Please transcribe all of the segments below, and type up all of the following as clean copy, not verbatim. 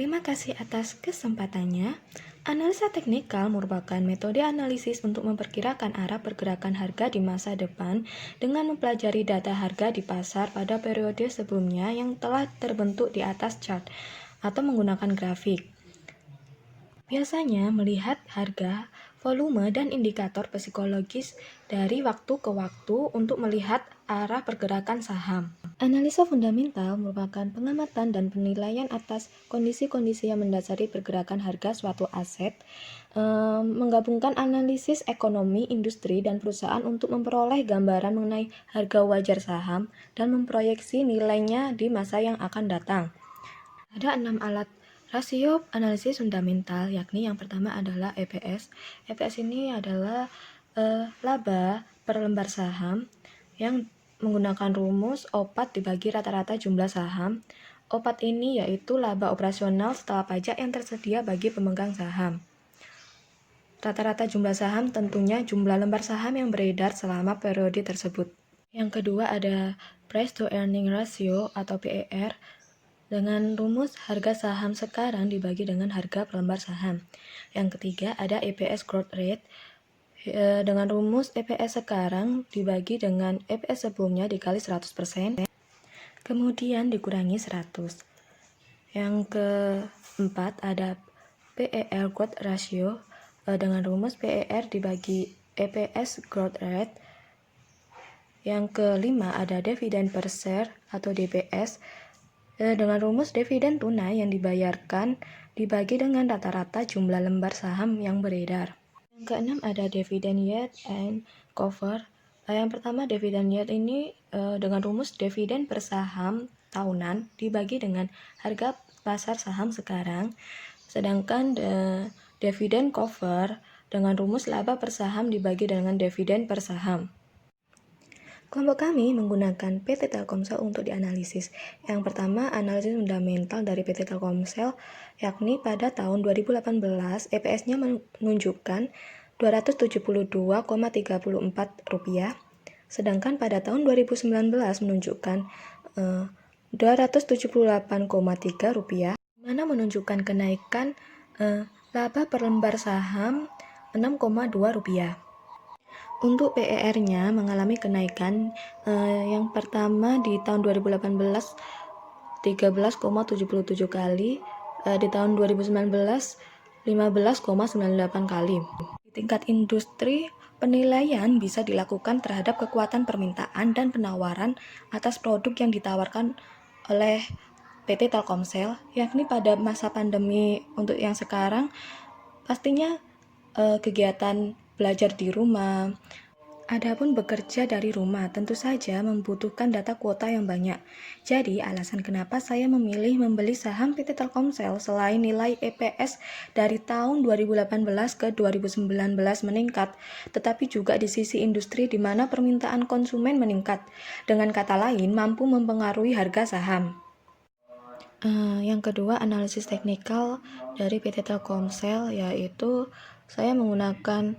Terima kasih atas kesempatannya. Analisa teknikal merupakan metode analisis untuk memperkirakan arah pergerakan harga di masa depan dengan mempelajari data harga di pasar pada periode sebelumnya yang telah terbentuk di atas chart atau menggunakan grafik. Biasanya melihat harga, volume, dan indikator psikologis dari waktu ke waktu untuk melihat arah pergerakan saham. Analisa fundamental merupakan pengamatan dan penilaian atas kondisi-kondisi yang mendasari pergerakan harga suatu aset, menggabungkan analisis ekonomi, industri, dan perusahaan untuk memperoleh gambaran mengenai harga wajar saham dan memproyeksi nilainya di masa yang akan datang. Ada 6 alat rasio analisis fundamental, yakni yang pertama adalah EPS. EPS ini adalah laba per lembar saham yang menggunakan rumus OPAT dibagi rata-rata jumlah saham. OPAT ini yaitu laba operasional setelah pajak yang tersedia bagi pemegang saham. Rata-rata jumlah saham tentunya jumlah lembar saham yang beredar selama periode tersebut. Yang kedua ada Price to Earning Ratio atau PER dengan rumus harga saham sekarang dibagi dengan harga per lembar saham. Yang ketiga ada EPS Growth Rate dengan rumus EPS sekarang dibagi dengan EPS sebelumnya dikali 100%, kemudian dikurangi 100. Yang keempat ada PER Growth Ratio dengan rumus PER dibagi EPS Growth Rate. Yang kelima ada Dividend per Share atau DPS dengan rumus dividen tunai yang dibayarkan dibagi dengan rata-rata jumlah lembar saham yang beredar. Yang keenam ada Dividend Yield and Cover. Yang pertama Dividend Yield ini dengan rumus dividen per saham tahunan dibagi dengan harga pasar saham sekarang. Sedangkan Dividend Cover dengan rumus laba per saham dibagi dengan dividen per saham. Kelompok kami menggunakan PT Telkomsel untuk dianalisis. Yang pertama, analisis fundamental dari PT Telkomsel, yakni pada tahun 2018 EPS-nya menunjukkan Rp272,34, sedangkan pada tahun 2019 menunjukkan Rp278,3, mana menunjukkan kenaikan laba per lembar saham Rp6,2. Untuk PER-nya mengalami kenaikan yang pertama di tahun 2018 13,77 kali, di tahun 2019 15,98 kali. Di tingkat industri, penilaian bisa dilakukan terhadap kekuatan permintaan dan penawaran atas produk yang ditawarkan oleh PT Telkomsel, yakni pada masa pandemi untuk yang sekarang pastinya kegiatan belajar di rumah. Adapun bekerja dari rumah tentu saja membutuhkan data kuota yang banyak. Jadi alasan kenapa saya memilih membeli saham PT Telkomsel selain nilai EPS dari tahun 2018 ke 2019 meningkat, tetapi juga di sisi industri di mana permintaan konsumen meningkat. Dengan kata lain, mampu mempengaruhi harga saham. Yang kedua, analisis teknikal dari PT Telkomsel, yaitu saya menggunakan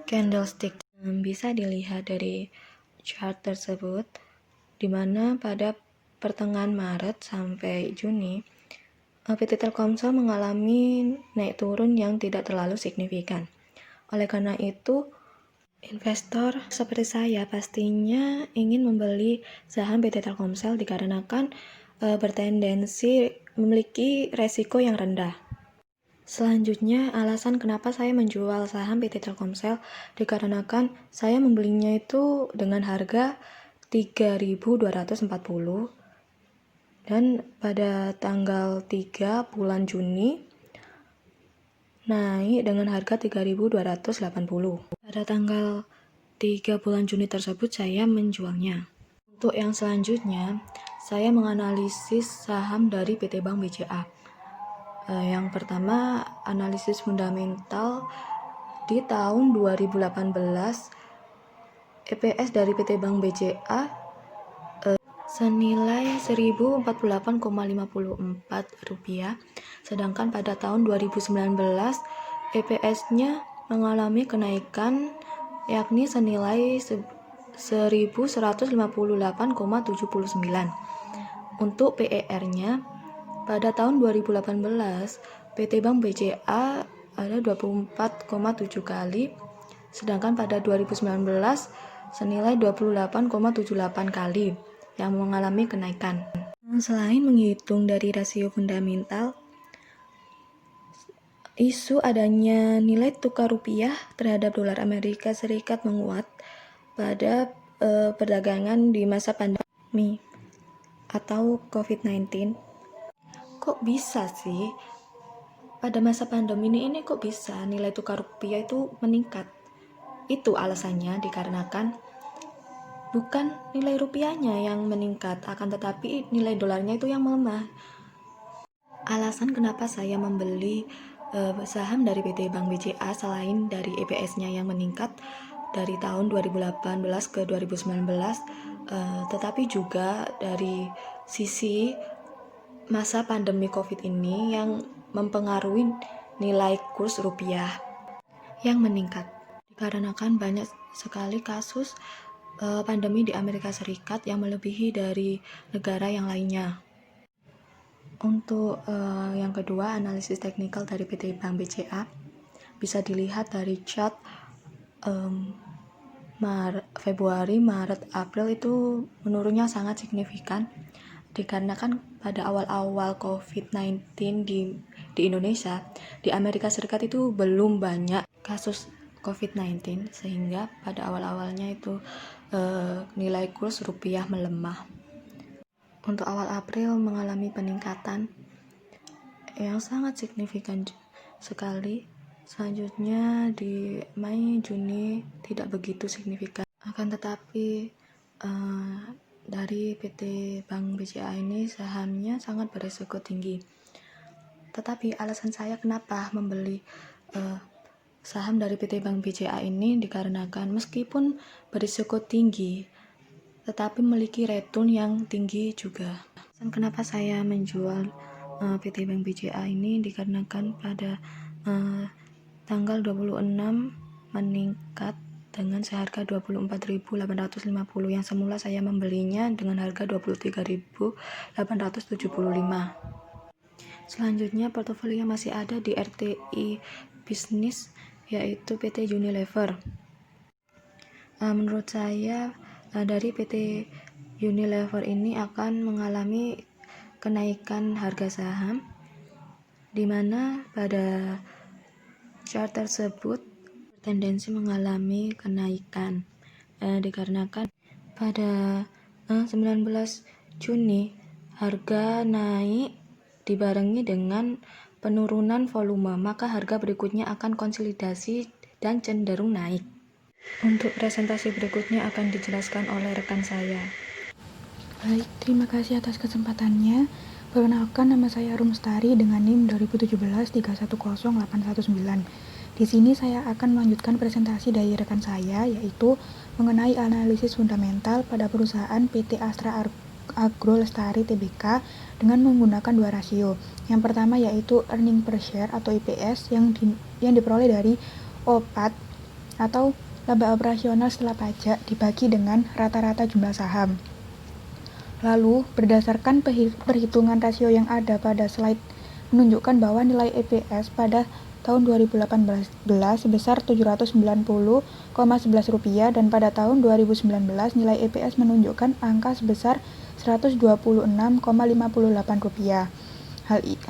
candlestick. Bisa dilihat dari chart tersebut, di mana pada pertengahan Maret sampai Juni, PT Telkomsel mengalami naik turun yang tidak terlalu signifikan. Oleh karena itu, investor seperti saya pastinya ingin membeli saham PT Telkomsel dikarenakan bertendensi memiliki resiko yang rendah. Selanjutnya, alasan kenapa saya menjual saham PT Telkomsel dikarenakan saya membelinya itu dengan harga 3.240 dan pada tanggal 3 bulan Juni naik dengan harga 3.280. Pada tanggal 3 bulan Juni tersebut saya menjualnya. Untuk yang selanjutnya, saya menganalisis saham dari PT Bank BCA. Yang pertama, analisis fundamental di tahun 2018 EPS dari PT Bank BCA senilai Rp1.048,54, sedangkan pada tahun 2019 EPS-nya mengalami kenaikan yakni senilai Rp1.158,79. Untuk PER-nya Pada tahun 2018, PT Bank BCA ada 24,7 kali, sedangkan pada 2019 senilai 28,78 kali yang mengalami kenaikan. Selain menghitung dari rasio fundamental, isu adanya nilai tukar rupiah terhadap dolar Amerika Serikat menguat pada perdagangan di masa pandemi atau COVID-19. Kok bisa sih pada masa pandemi ini kok bisa nilai tukar rupiah itu meningkat? Itu alasannya dikarenakan bukan nilai rupiahnya yang meningkat, akan tetapi nilai dolarnya itu yang melemah. Alasan kenapa saya membeli saham dari PT Bank BCA selain dari EPS-nya yang meningkat dari tahun 2018 ke 2019, tetapi juga dari sisi masa pandemi COVID ini yang mempengaruhi nilai kurs rupiah yang meningkat. Dikarenakan banyak sekali kasus pandemi di Amerika Serikat yang melebihi dari negara yang lainnya. Untuk yang kedua, analisis teknikal dari PT Bank BCA bisa dilihat dari chart Februari, Maret, April itu menurunnya sangat signifikan dikarenakan pada awal-awal COVID-19 di Indonesia, di Amerika Serikat itu belum banyak kasus COVID-19 sehingga pada awal-awalnya itu nilai kurs rupiah melemah. Untuk awal April mengalami peningkatan yang sangat signifikan sekali. Selanjutnya di Mei, Juni tidak begitu signifikan. Akan tetapi dari PT Bank BCA ini sahamnya sangat berisiko tinggi. Tetapi alasan saya kenapa membeli saham dari PT Bank BCA ini dikarenakan meskipun berisiko tinggi, tetapi memiliki return yang tinggi juga. Dan kenapa saya menjual PT Bank BCA ini dikarenakan pada tanggal 26 meningkat dengan seharga 24.850 yang semula saya membelinya dengan harga 23.875. Selanjutnya portofolio masih ada di RTI Bisnis yaitu PT Unilever. Menurut saya dari PT Unilever ini akan mengalami kenaikan harga saham, di mana pada chart tersebut tendensi mengalami kenaikan dikarenakan pada 19 Juni harga naik dibarengi dengan penurunan volume, maka harga berikutnya akan konsolidasi dan cenderung naik. Untuk presentasi berikutnya akan dijelaskan oleh rekan saya. Baik, terima kasih atas kesempatannya. Perkenalkan, nama saya Arum Lestari dengan NIM 2017310819. Di sini saya akan melanjutkan presentasi dari rekan saya, yaitu mengenai analisis fundamental pada perusahaan PT Astra Agro Lestari Tbk dengan menggunakan dua rasio. Yang pertama yaitu earning per share atau EPS yang diperoleh dari O4 atau laba operasional setelah pajak dibagi dengan rata-rata jumlah saham. Lalu, berdasarkan perhitungan rasio yang ada pada slide menunjukkan bahwa nilai EPS pada tahun 2018 sebesar Rp790,11 dan pada tahun 2019 nilai EPS menunjukkan angka sebesar Rp126,58.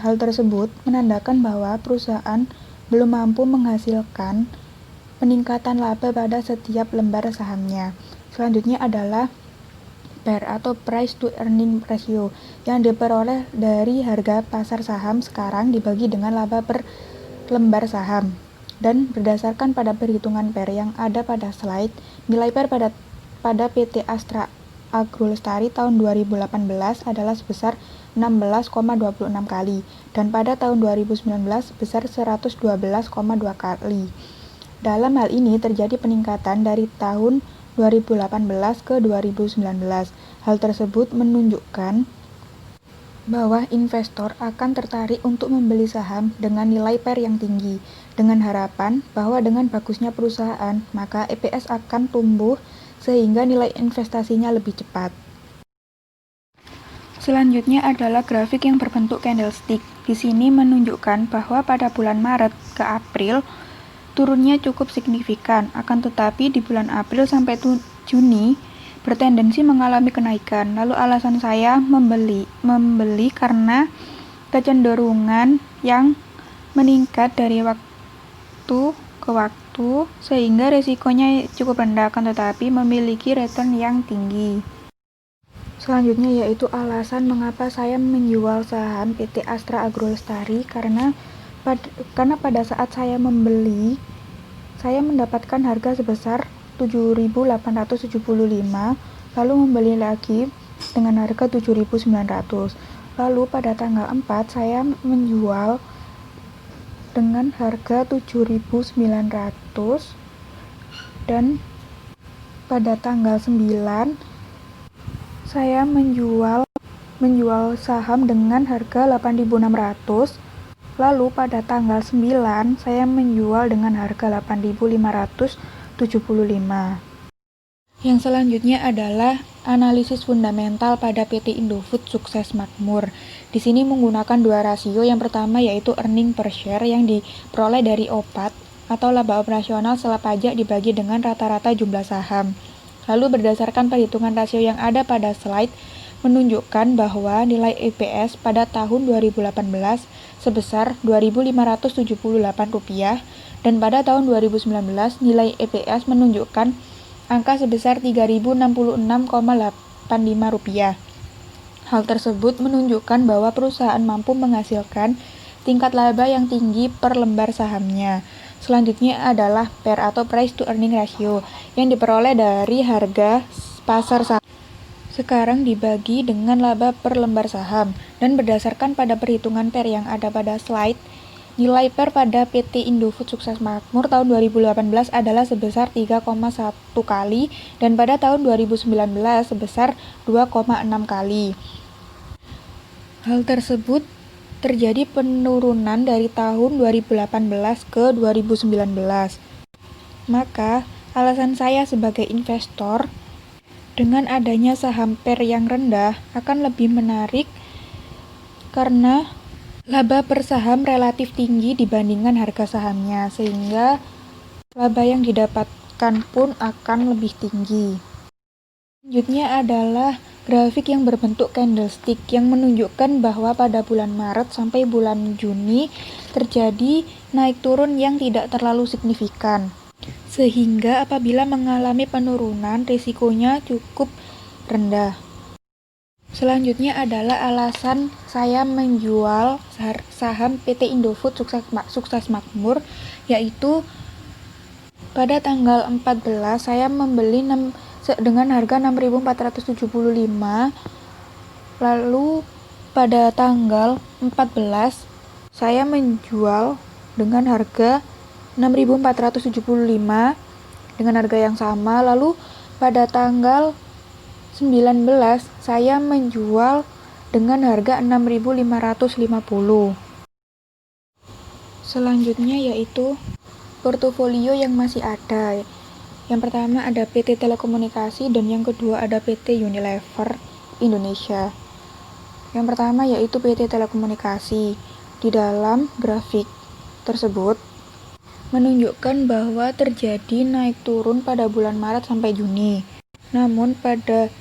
Hal tersebut menandakan bahwa perusahaan belum mampu menghasilkan peningkatan laba pada setiap lembar sahamnya. Selanjutnya adalah PER atau Price to Earning Ratio yang diperoleh dari harga pasar saham sekarang dibagi dengan laba per lembar saham. Dan berdasarkan pada perhitungan PER yang ada pada slide, nilai PER pada PT Astra Agro Lestari tahun 2018 adalah sebesar 16,26 kali dan pada tahun 2019 sebesar 112,2 kali. Dalam hal ini terjadi peningkatan dari tahun 2018 ke 2019. Hal tersebut menunjukkan bahwa investor akan tertarik untuk membeli saham dengan nilai PER yang tinggi, dengan harapan bahwa dengan bagusnya perusahaan, maka EPS akan tumbuh sehingga nilai investasinya lebih cepat. Selanjutnya adalah grafik yang berbentuk candlestick. Di sini menunjukkan bahwa pada bulan Maret ke April turunnya cukup signifikan, akan tetapi di bulan April sampai Juni bertendensi mengalami kenaikan. Lalu alasan saya membeli karena kecenderungan yang meningkat dari waktu ke waktu sehingga resikonya cukup rendah, akan tetapi memiliki return yang tinggi. Selanjutnya yaitu alasan mengapa saya menjual saham PT Astra Agrolestari karena pada saat saya membeli, saya mendapatkan harga sebesar 7.875, lalu membeli lagi dengan harga 7.900. Lalu pada tanggal 4 saya menjual dengan harga 7.900 dan pada tanggal 9 saya menjual saham dengan harga 8.600, lalu pada tanggal 9 saya menjual dengan harga 8.575. Yang selanjutnya adalah analisis fundamental pada PT Indofood Sukses Makmur. Di sini menggunakan dua rasio. Yang pertama yaitu earning per share yang diperoleh dari OPAT atau laba operasional setelah pajak dibagi dengan rata-rata jumlah saham. Lalu berdasarkan perhitungan rasio yang ada pada slide menunjukkan bahwa nilai EPS pada tahun 2018 sebesar Rp2.578 dan pada tahun 2019 nilai EPS menunjukkan angka sebesar Rp3.066,85. Hal tersebut menunjukkan bahwa perusahaan mampu menghasilkan tingkat laba yang tinggi per lembar sahamnya. Selanjutnya adalah PER atau Price to Earning Ratio yang diperoleh dari harga pasar saham. Sekarang dibagi dengan laba per lembar saham dan berdasarkan pada perhitungan PER yang ada pada slide, nilai PER pada PT Indofood Sukses Makmur tahun 2018 adalah sebesar 3,1 kali dan pada tahun 2019 sebesar 2,6 kali. Hal tersebut terjadi penurunan dari tahun 2018 ke 2019. Maka, alasan saya sebagai investor, dengan adanya saham PER yang rendah akan lebih menarik karena laba per saham relatif tinggi dibandingkan harga sahamnya, sehingga laba yang didapatkan pun akan lebih tinggi. Selanjutnya adalah grafik yang berbentuk candlestick yang menunjukkan bahwa pada bulan Maret sampai bulan Juni terjadi naik turun yang tidak terlalu signifikan. Sehingga apabila mengalami penurunan, risikonya cukup rendah. Selanjutnya adalah alasan saya menjual saham PT Indofood Sukses Makmur, yaitu pada tanggal 14 saya membeli dengan harga 6.475, lalu pada tanggal 14 saya menjual dengan harga 6.475 dengan harga yang sama, lalu pada tanggal 19 saya menjual dengan harga 6.550. Selanjutnya yaitu portofolio yang masih ada. Yang pertama ada PT Telekomunikasi dan yang kedua ada PT Unilever Indonesia. Yang pertama yaitu PT Telekomunikasi. Di dalam grafik tersebut menunjukkan bahwa terjadi naik turun pada bulan Maret sampai Juni. Namun pada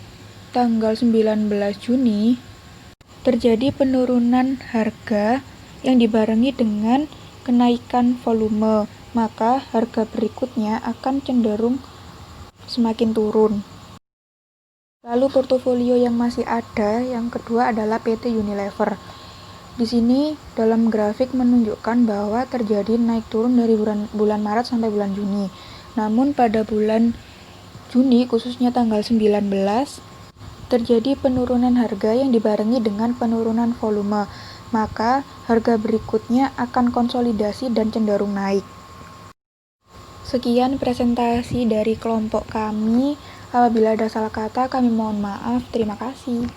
tanggal 19 Juni terjadi penurunan harga yang dibarengi dengan kenaikan volume, maka harga berikutnya akan cenderung semakin turun. Lalu portofolio yang masih ada yang kedua adalah PT Unilever. Di sini dalam grafik menunjukkan bahwa terjadi naik turun dari bulan Maret sampai bulan Juni. Namun pada bulan Juni khususnya tanggal 19 terjadi penurunan harga yang dibarengi dengan penurunan volume, maka harga berikutnya akan konsolidasi dan cenderung naik. Sekian presentasi dari kelompok kami. Apabila ada salah kata, kami mohon maaf. Terima kasih.